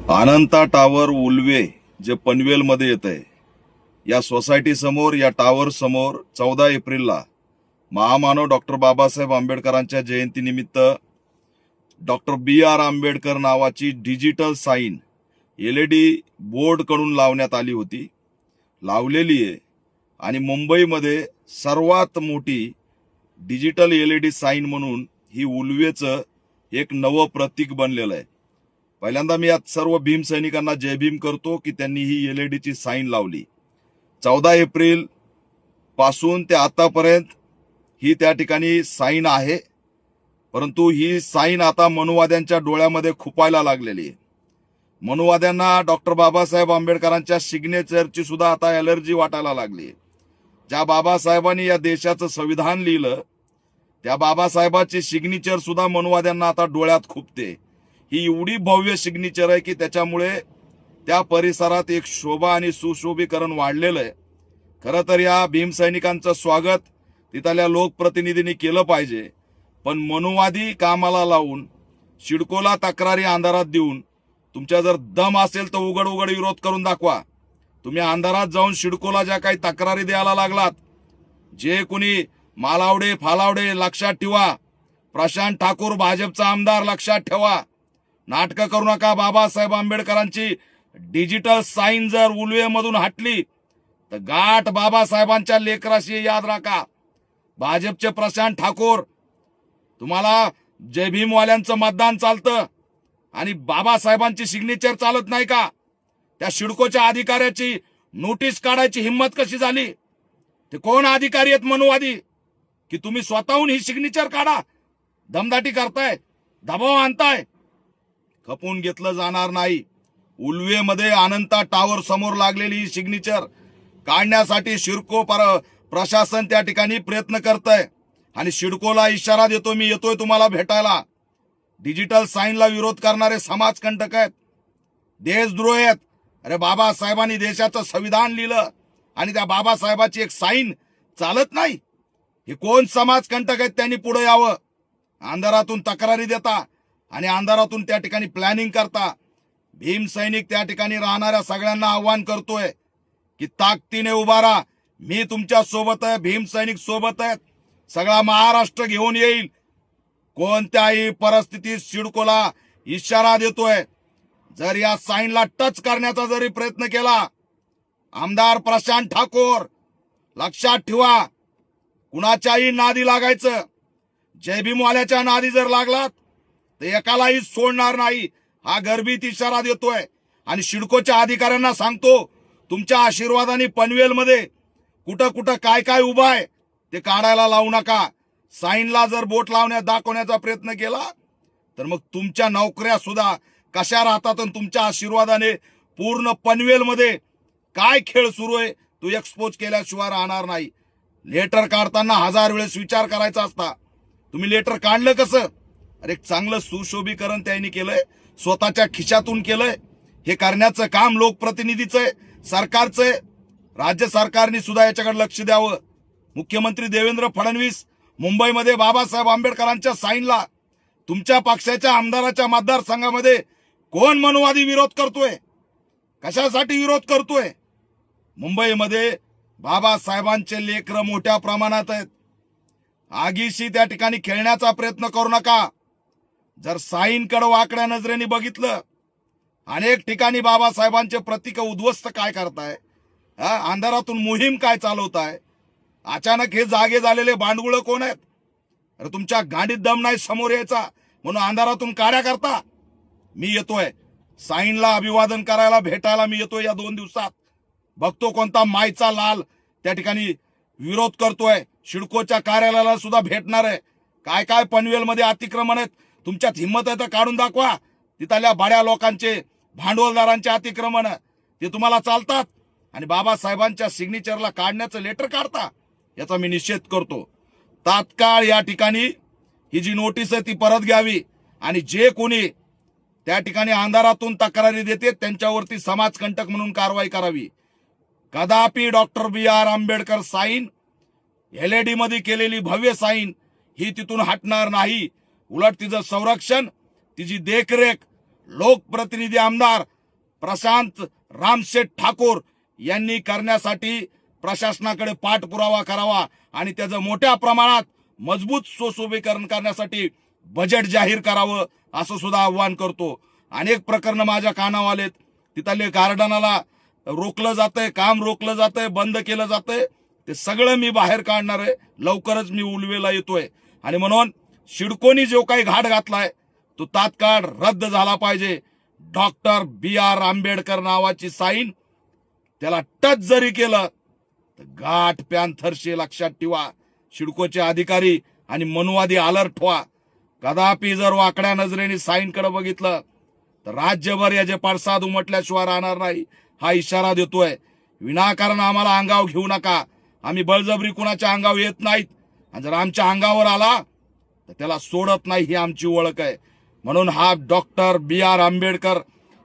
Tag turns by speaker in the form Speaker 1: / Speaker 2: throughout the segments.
Speaker 1: अनंता tower Ulwe जे पनवेलमध्ये येत आहे, या सोसायटी समोर, या टावर समोर 14 एप्रिलला महामानव डॉक्टर बाबासाहेब आंबेडकरांच्या जयंतीनिमित्त डॉक्टर B.R. आंबेडकर नावाची डिजिटल साईन LED बोर्ड कडून लावण्यात आली होती, लावलेली आहे. आणि मुंबईमध्ये सर्वात मोठी डिजिटल LED साईन म्हणून ही उल्वेचं एक नवं प्रतीक बनलेलं आहे. पहिल्यांदा मी यात सर्व भीम सैनिकांना जय भीम करतो की त्यांनी ही LED ची साईन लावली. 14 एप्रिल पासून ते आतापर्यंत ही त्या ठिकाणी साईन आहे, परंतु ही साईन आता मनुवाद्यांच्या डोळ्यामध्ये खुपायला लागलेली आहे. मनुवाद्यांना डॉक्टर बाबासाहेब आंबेडकरांच्या सिग्नेचरची सुद्धा आता ॲलर्जी वाटायला लागली. ज्या बाबासाहेबांनी या देशाचं संविधान लिहिलं, त्या बाबासाहेबांची सिग्नेचर सुद्धा मनुवाद्यांना आता डोळ्यात खुपते. ही एवढी भव्य सिग्नेचर आहे की त्याच्यामुळे त्या परिसरात एक शोभा आणि सुशोभीकरण वाढलेलं आहे. खरं तर या भीमसैनिकांचं स्वागत तिथल्या लोकप्रतिनिधींनी केलं पाहिजे, पण मनुवादी कामाला लावून सिडकोला तक्रारी अंधारात देऊन तुमच्या जर दम असेल तर उघड उघड विरोध करून दाखवा. तुम्ही अंधारात जाऊन सिडकोला ज्या काही तक्रारी द्यायला लागलात, जे कुणी मालावडे फालावडे लक्षात ठेवा, प्रशांत ठाकूर भाजपचा आमदार लक्षात ठेवा. नाटकं करू नका. बाबासाहेब आंबेडकरांची डिजिटल साईन जर उल्वेमधून हटली तर गाठ बाबासाहेबांच्या लेकराशी याद राखा. भाजपचे प्रशांत ठाकूर, तुम्हाला जय भीमवाल्यांचं मतदान चालतं आणि बाबासाहेबांची सिग्नेचर चालत नाही का? त्या सिडकोच्या अधिकाऱ्याची नोटीस काढायची हिंमत कशी झाली? ते कोण अधिकारी आहेत मनुवादी की तुम्ही स्वतःहून ही सिग्नेचर काढा? दमदाटी करताय, दबाव आणताय. खपून घेतलं जाणार नाही. उल्वेमध्ये अनंता टावर समोर लागलेली ही सिग्नेचर काढण्यासाठी सिडको प्रशासन त्या ठिकाणी प्रयत्न करतंय आणि सिडकोला इशारा देतो, मी येतोय तुम्हाला भेटायला. डिजिटल साईनला विरोध करणारे समाजकंटक आहेत, देशद्रोही आहेत. अरे बाबासाहेबांनी देशाचं संविधान लिहिलं आणि त्या बाबासाहेबाची एक साईन चालत नाही? हे कोण समाजकंटक आहेत? त्यांनी पुढे यावं. अंधारातून तक्रारी देता आणि अंधारातून त्या ठिकाणी प्लॅनिंग करता. भीम सैनिक त्या ठिकाणी राहणाऱ्या सगळ्यांना आव्हान करतोय की ताकदीने उभा राहा. मी तुमच्या सोबत आहे, भीम सैनिक सोबत आहेत, सगळा महाराष्ट्र घेऊन येईल. कोणत्याही परिस्थितीत सिडकोला इशारा देतोय, जर या साईनला टच करण्याचा जरी प्रयत्न केला, आमदार प्रशांत ठाकूर लक्षात ठेवा, कुणाच्याही नादी लागायचं. जय भीमवाल्याच्या नादी जर लागलात तर एकालाही सोडणार नाही, हा गर्भित इशारा देतोय. आणि सिडकोच्या अधिकाऱ्यांना सांगतो, तुमच्या आशीर्वादाने पनवेलमध्ये कुठं कुठं काय काय उभं आहे ते काढायला लावू नका. साईनला जर बोट लावण्यात दाखवण्याचा प्रयत्न केला तर मग तुमच्या नोकऱ्या सुद्धा कशा राहतात आणि तुमच्या आशीर्वादाने पूर्ण पनवेलमध्ये काय खेळ सुरू आहे तो एक्सपोज केल्याशिवाय राहणार नाही. लेटर काढताना 1000 वेळेस विचार करायचा असता. तुम्ही लेटर काढलं कसं? अरे एक चांगलं सुशोभीकरण त्यांनी केलंय, स्वतःच्या खिशातून केलंय. हे करण्याचं काम लोकप्रतिनिधीचं आहे, सरकारचं आहे. राज्य सरकारने सुद्धा याच्याकडे लक्ष द्यावं. मुख्यमंत्री देवेंद्र फडणवीस मुंबईमध्ये बाबासाहेब आंबेडकरांच्या साईनला तुमच्या पक्षाच्या आमदाराच्या मतदारसंघामध्ये कोण मनुवादी विरोध करतोय? कशासाठी विरोध करतोय? मुंबईमध्ये बाबासाहेबांचे लेकरं मोठ्या प्रमाणात आहेत. आगीशी त्या ठिकाणी खेळण्याचा प्रयत्न करू नका. जर साईनकडे वाकड्या नजरेने बघितलं, अनेक ठिकाणी बाबासाहेबांचे प्रतीक उद्ध्वस्त काय करताय, अंधारातून मोहीम काय चालवताय? अचानक हे जागे झालेले भांडगुळ कोण आहेत? अरे तुमच्या गाडीत दम नाही समोर यायचा म्हणून अंधारातून काड्या करता. मी येतोय साईनला अभिवादन करायला, भेटायला मी येतोय या 2 दिवसात. बघतो कोणता मायचा लाल त्या ठिकाणी विरोध करतोय. सिडकोच्या कार्यालयाला सुद्धा भेटणार आहे. काय काय पनवेलमध्ये अतिक्रमण आहेत, तुमच्यात हिंमत आहे तर काढून दाखवा. तिथल्या बड्या लोकांचे, भांडवलदारांचे अतिक्रमण ते तुम्हाला चालतात आणि बाबासाहेबांच्या सिग्नेचरला काढण्याचं लेटर काढता, याचा मी निषेध करतो. तात्काळ या ठिकाणी ही जी नोटीस आहे ती परत घ्यावी आणि जे कोणी त्या ठिकाणी अंधारातून तक्रारी देते त्यांच्यावरती समाजकंटक म्हणून कारवाई करावी. कदापि doctor B.R. Ambedkar sine LED मध्ये केलेली भव्य साईन ही तिथून हटणार नाही. उलट तिचं संरक्षण, तिची देखरेख लोकप्रतिनिधी आमदार प्रशांत रामशेठ ठाकूर यांनी करण्यासाठी प्रशासनाकडे पाठपुरावा करावा आणि त्याचं मोठ्या प्रमाणात मजबूत सुशोभीकरण करण्यासाठी बजेट जाहीर करावं असं सुद्धा आव्हान करतो. अनेक प्रकरणं माझ्या कानावर आलेत. तिथले गार्डनाला रोखलं जातंय, काम रोखलं जातंय, बंद केलं जातंय. ते सगळं मी बाहेर काढणार आहे. लवकरच मी उलवेला येतोय आणि म्हणून सिडकोनी जो काही घाट घातलाय तो तात्काळ रद्द झाला पाहिजे. Doctor B.R. आंबेडकर नावाची साईन त्याला टच जरी केलं तर घाट पॅन्थरशी लक्षात ठेवा. सिडकोचे अधिकारी आणि मनुवादी अलर्ट व्हा. कदापि जर वाकड्या नजरेने साईनकडे बघितलं तर राज्यभर याचे पडसाद उमटल्याशिवाय राहणार नाही हा इशारा देतोय. विनाकारण आम्हाला अंगावर घेऊ नका. आम्ही बळजबरी कुणाच्या अंगावर येत नाहीत आणि जर आमच्या अंगावर आला तर त्याला सोडत नाही ही आमची ओळख आहे. म्हणून हा डॉक्टर B.R. आंबेडकर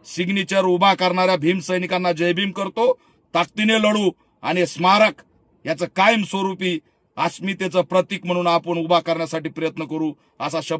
Speaker 1: सिग्नेचर उभा करणाऱ्या भीम सैनिकांना जय भीम करतो. ताकदीने लढू आणि स्मारक याचं कायमस्वरूपी अस्मितेचं प्रतीक म्हणून आपण उभा करण्यासाठी प्रयत्न करू असा शब्द